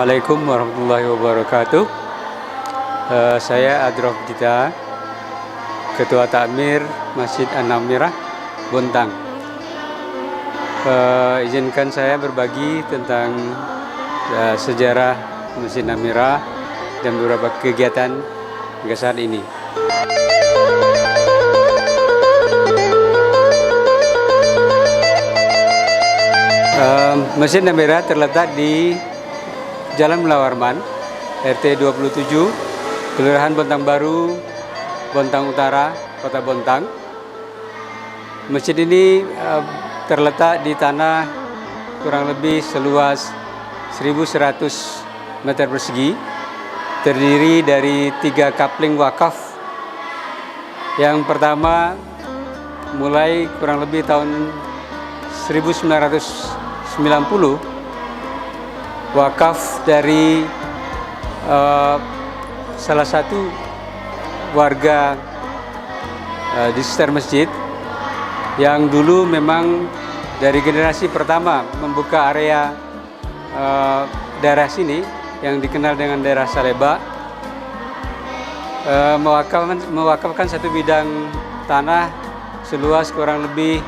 Assalamualaikum warahmatullahi wabarakatuh. Saya Adrof Dita, Ketua Takmir Masjid An-Namirah, Bontang. Izinkan saya berbagi tentang sejarah Masjid Namirah dan beberapa kegiatan hingga saat ini. Masjid Namirah terletak di Jalan Melawarman, RT 27, Kelurahan Bontang Baru, Bontang Utara, Kota Bontang. Masjid ini terletak di tanah kurang lebih seluas 1.100 meter persegi, terdiri dari 3 kapling wakaf. Yang pertama mulai kurang lebih tahun 1990, wakaf dari salah satu warga di sekitar masjid yang dulu memang dari generasi pertama membuka area daerah sini yang dikenal dengan daerah Saleba, mewakafkan satu bidang tanah seluas kurang lebih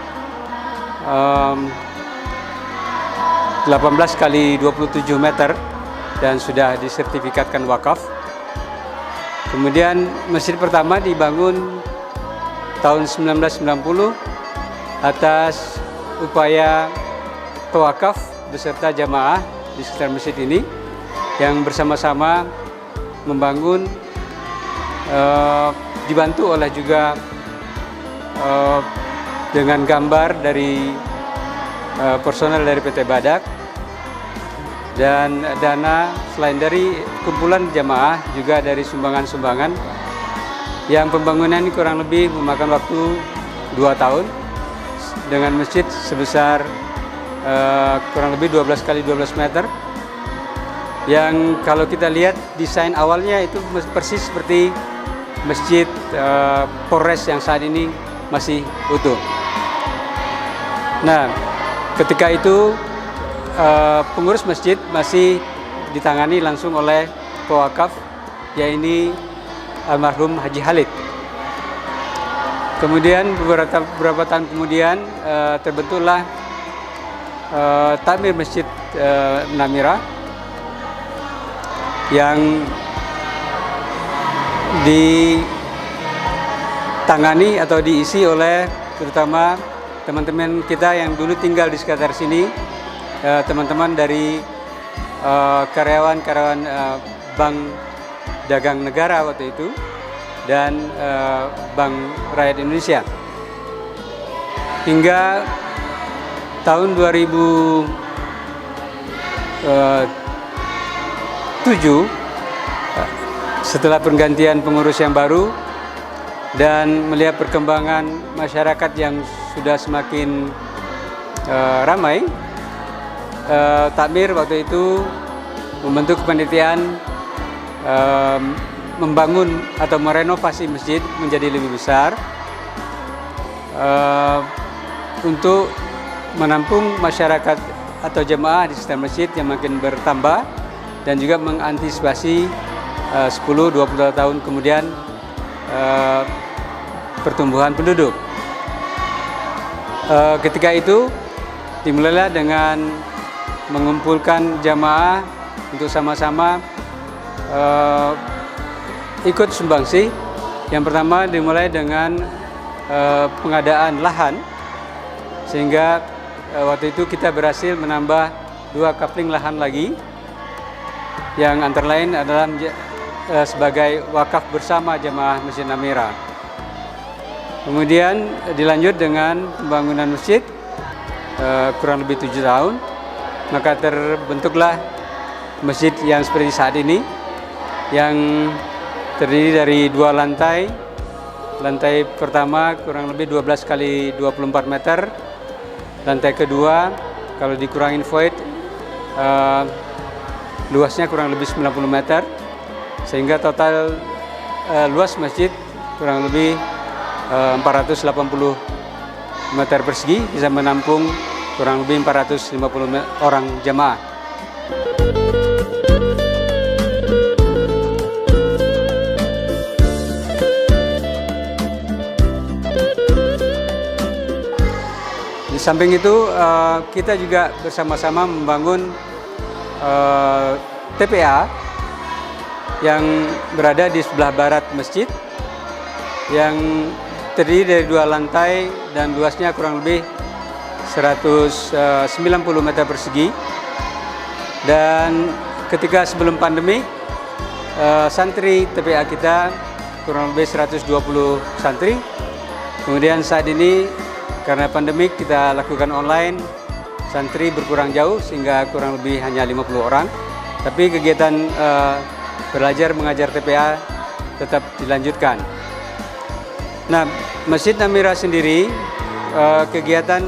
18 kali 27 meter dan sudah disertifikatkan wakaf. Kemudian masjid pertama dibangun tahun 1990 atas upaya pewakaf beserta jamaah di sekitar masjid ini yang bersama-sama membangun, dibantu oleh juga dengan gambar dari personel dari PT Badak, dan dana selain dari kumpulan jamaah juga dari sumbangan-sumbangan, yang pembangunan ini kurang lebih memakan waktu 2 tahun dengan masjid sebesar kurang lebih 12 kali 12 meter, yang kalau kita lihat desain awalnya itu persis seperti masjid Polres yang saat ini masih utuh. Nah, ketika itu pengurus masjid masih ditangani langsung oleh pewakaf, yaitu almarhum Haji Halid. Kemudian beberapa tahun kemudian terbentuklah Takmir Masjid Namirah yang ditangani atau diisi oleh terutama teman-teman kita yang dulu tinggal di sekitar sini, teman-teman dari karyawan-karyawan Bank Dagang Negara waktu itu dan Bank Rakyat Indonesia. Hingga tahun 2007, setelah pergantian pengurus yang baru dan melihat perkembangan masyarakat yang sudah semakin ramai, Takmir waktu itu membentuk kepanitiaan membangun atau merenovasi masjid menjadi lebih besar untuk menampung masyarakat atau jemaah di sekitar masjid yang makin bertambah dan juga mengantisipasi 10-20 tahun kemudian pertumbuhan penduduk. Ketika itu dimulailah dengan mengumpulkan jamaah untuk sama-sama ikut sumbangsi. Yang pertama dimulai dengan pengadaan lahan, sehingga waktu itu kita berhasil menambah 2 kapling lahan lagi, yang antara lain adalah sebagai wakaf bersama jamaah Masjid Namirah. Kemudian dilanjut dengan pembangunan masjid kurang lebih 7 tahun, maka terbentuklah masjid yang seperti saat ini, yang terdiri dari 2 lantai. Lantai pertama kurang lebih 12 kali 24 meter, lantai kedua kalau dikurangin void luasnya kurang lebih 90 meter, sehingga total luas masjid kurang lebih 480 meter persegi, bisa menampung kurang lebih 450 orang jamaah. Di samping itu kita juga bersama-sama membangun TPA yang berada di sebelah barat masjid, yang terdiri dari 2 lantai dan luasnya kurang lebih 190 meter persegi. Dan ketika sebelum pandemi, santri TPA kita kurang lebih 120 santri. Kemudian saat ini karena pandemik kita lakukan online, santri berkurang jauh sehingga kurang lebih hanya 50 orang. Tapi kegiatan belajar mengajar TPA tetap dilanjutkan. Nah, Masjid Namira sendiri kegiatan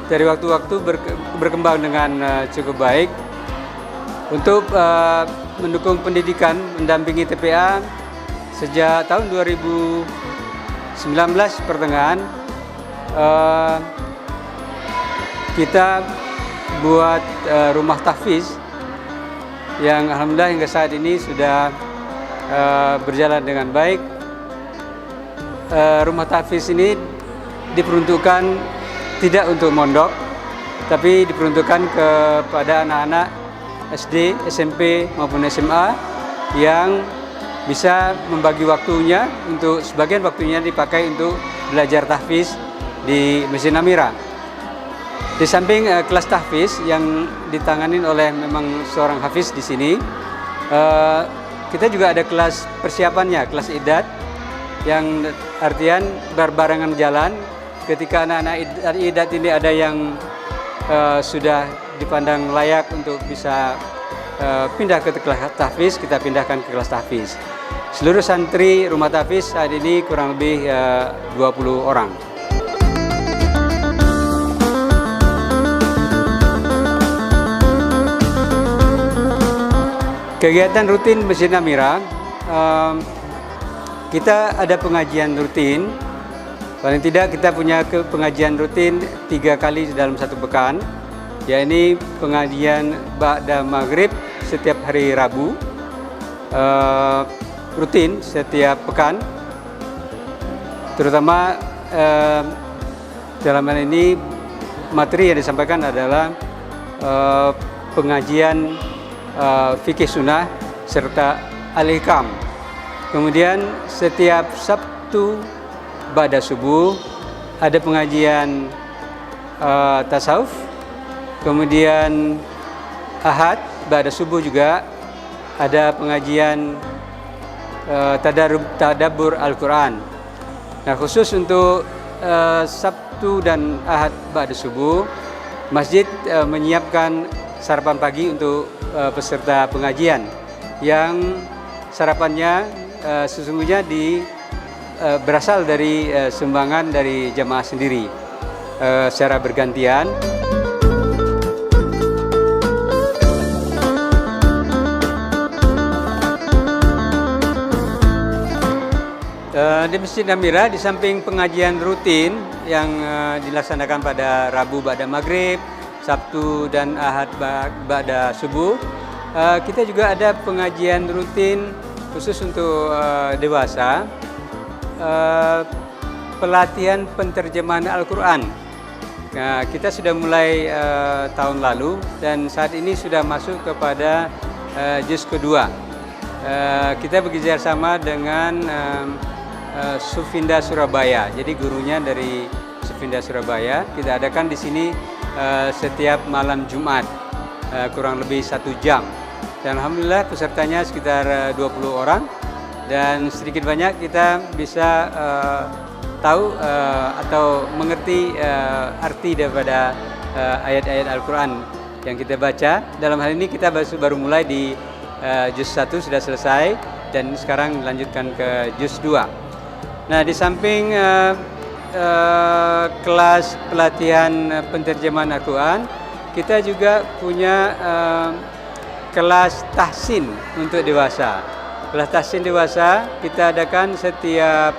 dari waktu-waktu berkembang dengan cukup baik untuk mendukung pendidikan, mendampingi TPA sejak tahun 2019 pertengahan. Kita buat rumah tahfiz yang alhamdulillah hingga saat ini sudah berjalan dengan baik. Rumah tahfiz ini diperuntukkan tidak untuk mondok, tapi diperuntukkan kepada anak-anak SD, SMP maupun SMA yang bisa membagi waktunya untuk sebagian waktunya dipakai untuk belajar tahfiz di Masjid Namira. Di samping kelas tahfiz yang ditangani oleh memang seorang hafiz di sini, kita juga ada kelas persiapannya, kelas idat, yang artian berbarengan jalan. Ketika anak-anak idat ini ada yang sudah dipandang layak untuk bisa pindah ke kelas tahfiz, kita pindahkan ke kelas tahfiz. Seluruh santri rumah tahfiz saat ini kurang lebih 20 orang. Kegiatan rutin Masjid Namira, kita ada pengajian rutin. Paling tidak kita punya pengajian rutin 3 kali dalam 1 pekan, yaitu pengajian ba'da maghrib setiap hari Rabu, rutin setiap pekan. Terutama dalam hal ini materi yang disampaikan adalah pengajian fikih sunnah serta al-hikam. Kemudian setiap Sabtu ba'da subuh ada pengajian tasawuf. Kemudian Ahad ba'da subuh juga ada pengajian tadabbur Al-Quran. Nah, khusus untuk Sabtu dan Ahad ba'da subuh, masjid menyiapkan sarapan pagi untuk peserta pengajian, yang sarapannya sesungguhnya berasal dari sumbangan dari jamaah sendiri secara bergantian. Di Masjid Namira, di samping pengajian rutin yang dilaksanakan pada Rabu ba'da maghrib, Sabtu dan Ahad ba'da subuh, kita juga ada pengajian rutin khusus untuk dewasa, pelatihan penterjemahan Al-Quran. Nah, kita sudah mulai tahun lalu dan saat ini sudah masuk kepada juz kedua. Kita bekerja sama dengan Sufinda Surabaya. Jadi gurunya dari Sufinda Surabaya. Kita adakan di sini setiap malam Jumat, kurang lebih 1 jam. Dan alhamdulillah pesertanya sekitar 20 orang. Dan sedikit banyak kita bisa tahu atau mengerti arti daripada ayat-ayat Al-Quran yang kita baca. Dalam hal ini kita baru mulai di juz 1 sudah selesai dan sekarang dilanjutkan ke juz 2. Nah, di samping kelas pelatihan penterjemahan Al-Quran, kita juga punya kelas tahsin untuk dewasa. Kelas tahsin dewasa kita adakan setiap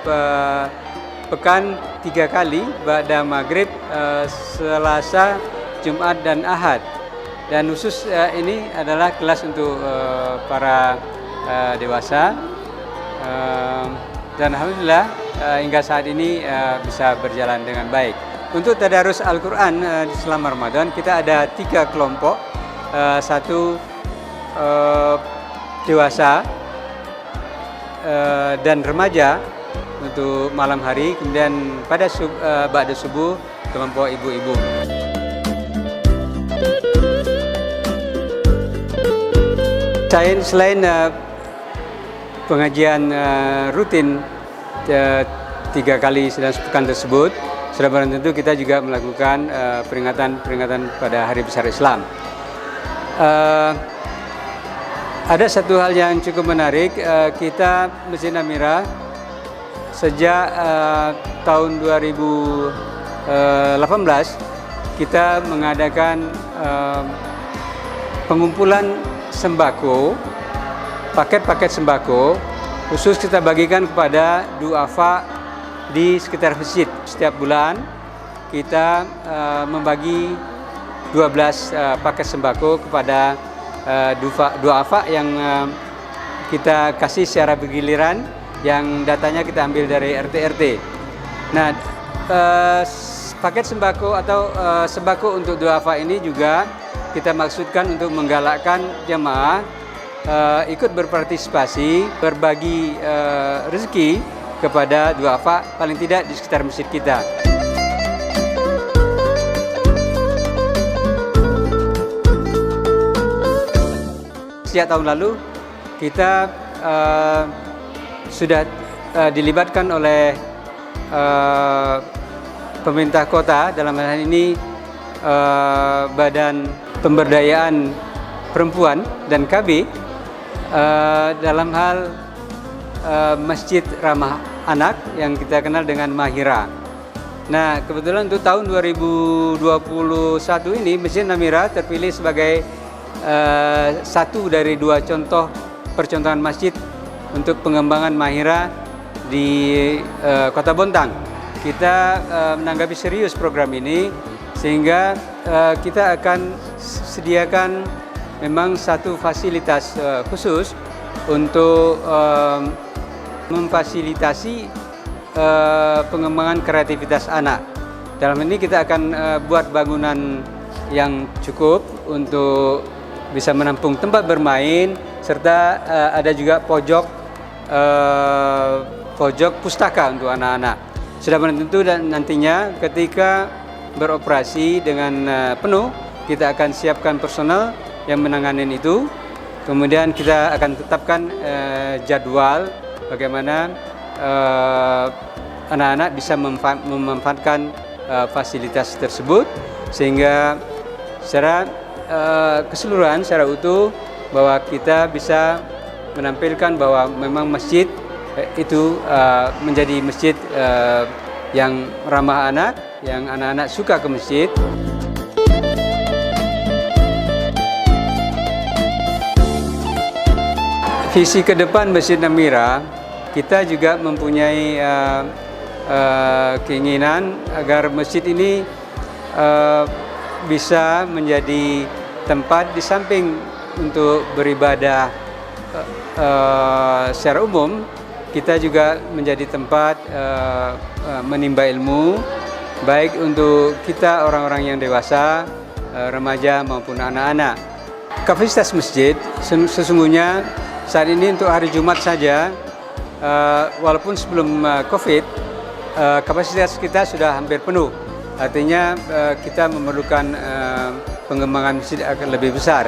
pekan 3 kali, ba'da maghrib, Selasa, Jumat dan Ahad. Dan khusus ini adalah kelas untuk para dewasa. Dan alhamdulillah hingga saat ini bisa berjalan dengan baik. Untuk tadarus Al-Quran selama Ramadan kita ada 3 kelompok, satu dewasa dan remaja untuk malam hari, kemudian pada ba'da subuh kelompok ibu-ibu. Selain pengajian rutin 3 kali dalam sepekan tersebut, sudah barang tentu kita juga melakukan peringatan pada Hari Besar Islam. Ada satu hal yang cukup menarik, kita Masjid Namira sejak tahun 2018 kita mengadakan pengumpulan sembako, paket-paket sembako khusus kita bagikan kepada duafa di sekitar masjid. Setiap bulan kita membagi 12 paket sembako kepada duafa yang kita kasih secara bergiliran, yang datanya kita ambil dari RT-RT. Nah, paket sembako atau sembako untuk duafa ini juga kita maksudkan untuk menggalakkan jamaah ikut berpartisipasi, berbagi rezeki kepada duafa paling tidak di sekitar masjid kita. Sejak tahun lalu kita sudah dilibatkan oleh pemerintah kota, dalam hal ini Badan Pemberdayaan Perempuan dan KB, dalam hal Masjid Ramah Anak yang kita kenal dengan Mahira. Nah, kebetulan untuk tahun 2021 ini Masjid Namira terpilih sebagai satu dari 2 contoh percontohan masjid untuk pengembangan Mahira di Kota Bontang. Kita menanggapi serius program ini, sehingga kita akan sediakan memang satu fasilitas khusus untuk memfasilitasi pengembangan kreativitas anak. Dalam ini kita akan buat bangunan yang cukup untuk bisa menampung tempat bermain, serta ada juga pojok pustaka untuk anak-anak. Sudah tentu dan nantinya ketika beroperasi dengan penuh, kita akan siapkan personel yang menangani itu. Kemudian kita akan tetapkan jadwal bagaimana anak-anak bisa memanfaatkan fasilitas tersebut, sehingga secara keseluruhan, secara utuh, bahwa kita bisa menampilkan bahwa memang masjid itu menjadi masjid yang ramah anak, yang anak-anak suka ke masjid. Visi ke depan Masjid Namira, kita juga mempunyai keinginan agar masjid ini bisa menjadi tempat di samping untuk beribadah secara umum, kita juga menjadi tempat menimba ilmu, baik untuk kita orang-orang yang dewasa, remaja maupun anak-anak. Kapasitas masjid sesungguhnya saat ini untuk hari Jumat saja, walaupun sebelum COVID, kapasitas kita sudah hampir penuh. Artinya kita memerlukan pengembangan masjid akan lebih besar.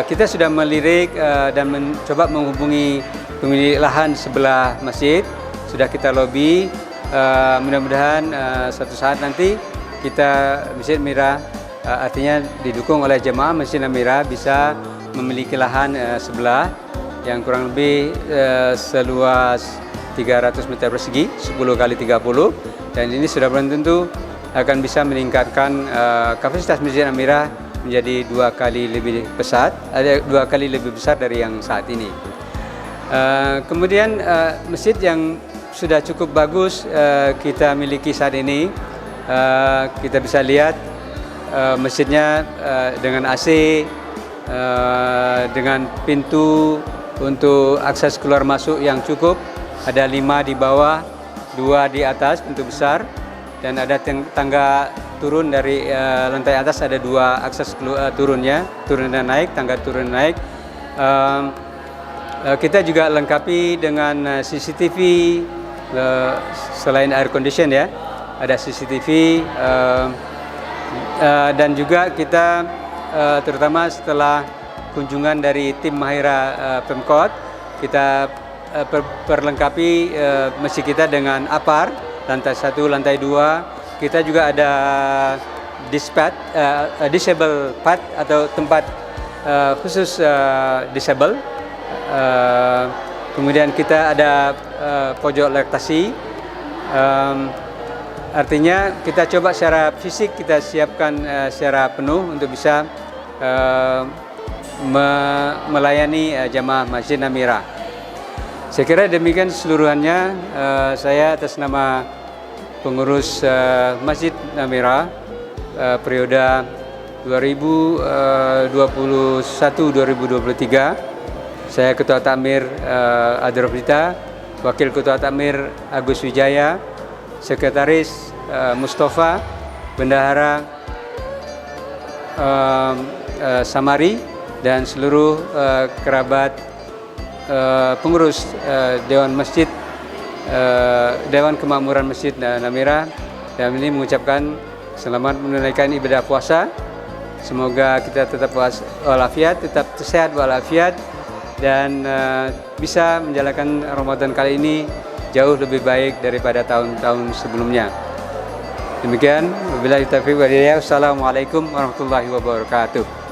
Kita sudah melirik dan mencoba menghubungi pemilik lahan sebelah masjid. Sudah kita lobby, mudah-mudahan suatu saat nanti kita Masjid Namira, artinya didukung oleh jemaah Masjid Namira, bisa memiliki lahan sebelah yang kurang lebih seluas 300 meter persegi, 10 kali 30, dan ini sudah tentu akan bisa meningkatkan kapasitas Masjid Namira menjadi 2 kali lebih besar, ada 2 kali lebih besar dari yang saat ini. Kemudian masjid yang sudah cukup bagus kita miliki saat ini, kita bisa lihat masjidnya dengan AC, dengan pintu untuk akses keluar masuk yang cukup, ada 5 di bawah, 2 di atas, pintu besar. dan ada tangga turun dari lantai atas, ada 2 akses turunnya, turun dan naik, tangga turun dan naik. Kita juga lengkapi dengan CCTV, selain air condition ya, ada CCTV, dan juga kita terutama setelah kunjungan dari tim Mahira Pemkot, kita perlengkapi masjid kita dengan APAR, lantai 1, lantai 2. Kita juga ada disable pad atau tempat khusus disable. Kemudian kita ada pojok laktasi. Artinya kita coba secara fisik kita siapkan secara penuh untuk bisa melayani jamaah Masjid Namira. Saya kira demikian seluruhannya. Saya atas nama pengurus Masjid Namira periode 2021-2023. Saya Ketua Takmir Adrof Dita, Wakil Ketua Takmir Agus Wijaya, Sekretaris Mustafa, Bendahara Samari, dan seluruh kerabat pengurus Dewan Masjid, Dewan Kemakmuran Masjid Namira, dan ini mengucapkan selamat menunaikan ibadah puasa. Semoga kita tetap walafiat, tetap sehat walafiat, dan bisa menjalankan Ramadan kali ini jauh lebih baik daripada tahun-tahun sebelumnya. Demikian, wabillahi taufiq wal hidayah. Wassalamualaikum warahmatullahi wabarakatuh.